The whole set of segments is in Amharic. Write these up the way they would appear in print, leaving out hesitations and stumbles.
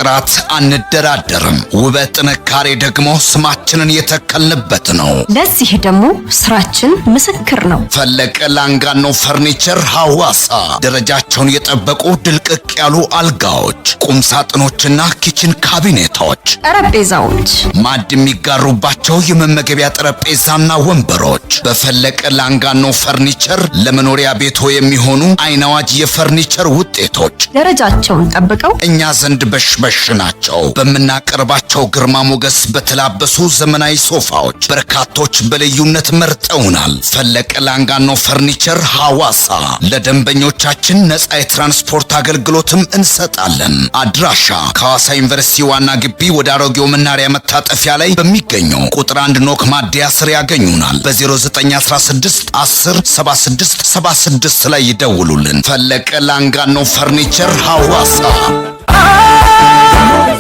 በጥራት አንደራደርም። ውበት ጥንካሬ ደግሞ ስማችንን የተከልንበት ነው። ለዚህ ደግሞ ስራችን ምስክር ነው። ፈለቀ ላንጋኖ ፈርኒቸር ሐዋሳ ደረጃቸውን የጠበቁ ድልቅቅ ያሉ አልጋዎች፣ ቁም ሳጥኖችና ኪችን ካቢኔቶች፣ ጠረጴዛዎች፣ ማዕድ የሚጋሩባቸው የመመገቢያ ጠረጴዛና ወንበሮች በፈለቀ ላንጋኖ ፈርኒቸር ለመኖሪያ ቤቶ የሚሆኑ አይናዋጅ የፈርኒቸር ውጤቶች ደረጃቸውን ጠብቀው እኛ ዘንድ በሽበሽ ናቸው። በምናቀርባቸው ግርማ ሞገስ በተላበሱ ዘመናዊ ሶፋዎች በርካቶች በልዩነት መርጠውናል። ፈለቀ ላንጋኖ ፈርኒቸር ሐዋሳ ለደንበኞቻችን ነፃ የትራንስፖርት አገልግሎትም እንሰጣለን። አድራሻ ከሐዋሳ ዩኒቨርሲቲ ዋና ግቢ ወደ አሮጌው መናሪያ መታጠፊያ ላይ በሚገኘው ቁጥር 1 ኖክ ማደያ ስር ያገኙናል። በ0916 10 76 76 ላይ ይደውሉልን። ፈለቀ ላንጋኖ ፈርኒቸር ሐዋሳ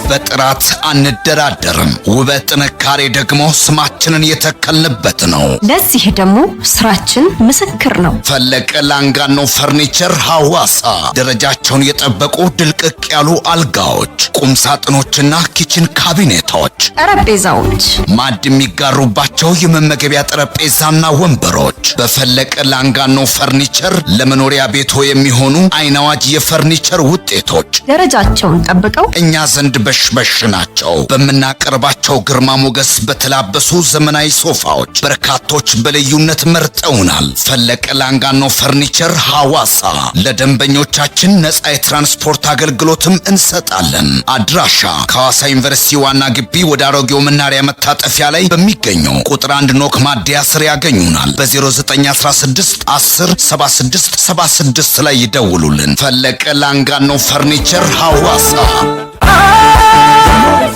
በጥራት አንደራደርም። ውበት ጥንካሬ ደግሞ ስማችንን የተከልንበት ነው። ለዚህ ደግሞ ስራችን ምስክር ነው። ፈለቀ ላንጋኖ ፈርኒቸር ሐዋሳ ደረጃቸውን የጠበቁ ድልቅቅ ያሉ አልጋዎች፣ ቁም ሳጥኖችና ኪችን ካቢኔቶች፣ ጠረጴዛዎች፣ ማዕድ የሚጋሩባቸው የመመገቢያ ጠረጴዛና ወንበሮች በፈለቀ ላንጋኖ ፈርኒቸር ለመኖሪያ ቤቶ የሚሆኑ አይናዋጅ የፈርኒቸር ውጤቶች ደረጃቸውን ጠብቀው እኛ ዘንድ በሽበሽ ናቸው። በምናቀርባቸው ግርማ ሞገስ በተላበሱ ዘመናዊ ሶፋዎች በርካቶች በልዩነት መርጠውናል። ፈለቀ ላንጋኖ ፈርኒቸር ሐዋሳ ለደንበኞቻችን ነፃ የትራንስፖርት አገልግሎትም እንሰጣለን። አድራሻ ከሐዋሳ ዩኒቨርሲቲ ዋና ግቢ ወደ አሮጌው መናሪያ መታጠፊያ ላይ በሚገኘው ቁጥር 1 ኖክ ማደያ ስር ያገኙናል። በ0916 10 76 76 ላይ ይደውሉልን። ፈለቀ ላንጋኖ ፈርኒቸር ሐዋሳ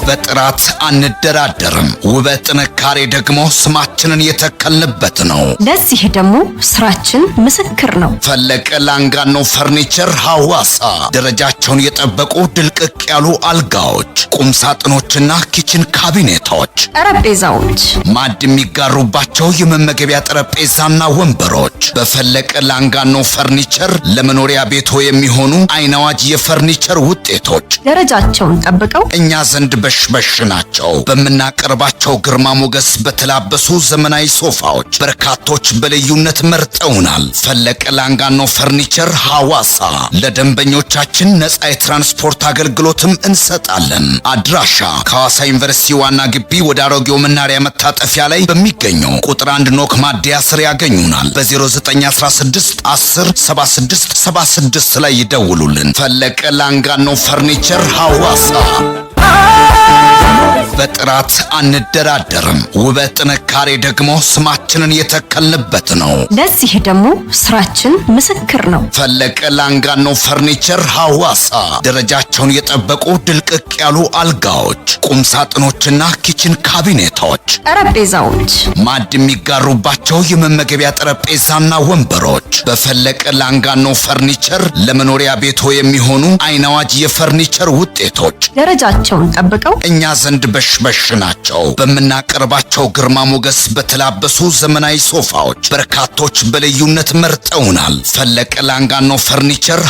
በጥራት አንደራደርም። ውበት ጥንካሬ ደግሞ ስማችንን የተከልንበት ነው። ለዚህ ደግሞ ስራችን ምስክር ነው። ፈለቀ ላንጋኖ ፈርኒቸር ሐዋሳ ደረጃቸውን የጠበቁ ድልቅቅ ያሉ አልጋዎች፣ ቁም ሳጥኖችና ኪችን ካቢኔቶች፣ ጠረጴዛዎች፣ ማዕድ የሚጋሩባቸው የመመገቢያ ጠረጴዛና ወንበሮች በፈለቀ ላንጋኖ ፈርኒቸር ለመኖሪያ ቤቶ የሚሆኑ አይናዋጅ የፈርኒቸር ውጤቶች ደረጃቸውን ጠብቀው እኛ ዘንድ በሽበሽ ናቸው። በምናቀርባቸው ግርማ ሞገስ በተላበሱ ዘመናዊ ሶፋዎች በርካቶች በልዩነት መርጠውናል። ፈለቀ ላንጋኖ ፈርኒቸር ሐዋሳ ለደንበኞቻችን ነፃ የትራንስፖርት አገልግሎትም እንሰጣለን። አድራሻ ከሐዋሳ ዩኒቨርሲቲ ዋና ግቢ ወደ አሮጌው መናሪያ መታጠፊያ ላይ በሚገኘው ቁጥር 1 ኖክ ማደያ ስር ያገኙናል። በ0916 10 76 76 ላይ ይደውሉልን። ፈለቀ ላንጋኖ ፈርኒቸር ሐዋሳ በጥራት አንደራደርም። ውበት ጥንካሬ ደግሞ ስማችንን የተከልንበት ነው። ለዚህ ደግሞ ስራችን ምስክር ነው። ፈለቀ ላንጋኖ ፈርኒቸር ሐዋሳ ደረጃቸውን የጠበቁ ድልቅቅ ያሉ አልጋዎች፣ ቁም ሳጥኖችና ኪችን ካቢኔቶች፣ ጠረጴዛዎች፣ ማዕድ የሚጋሩባቸው የመመገቢያ ጠረጴዛና ወንበሮች በፈለቀ ላንጋኖ ፈርኒቸር ለመኖሪያ ቤቶ የሚሆኑ አይናዋጅ የፈርኒቸር ውጤቶች ደረጃቸውን ጠብቀው እኛ ዘንድ በሽበሽ ናቸው። በምናቀርባቸው ግርማ ሞገስ በተላበሱ ዘመናዊ ሶፋዎች በርካቶች በልዩነት መርጠውናል። ፈለቀ ላንጋኖ ፈርኒቸር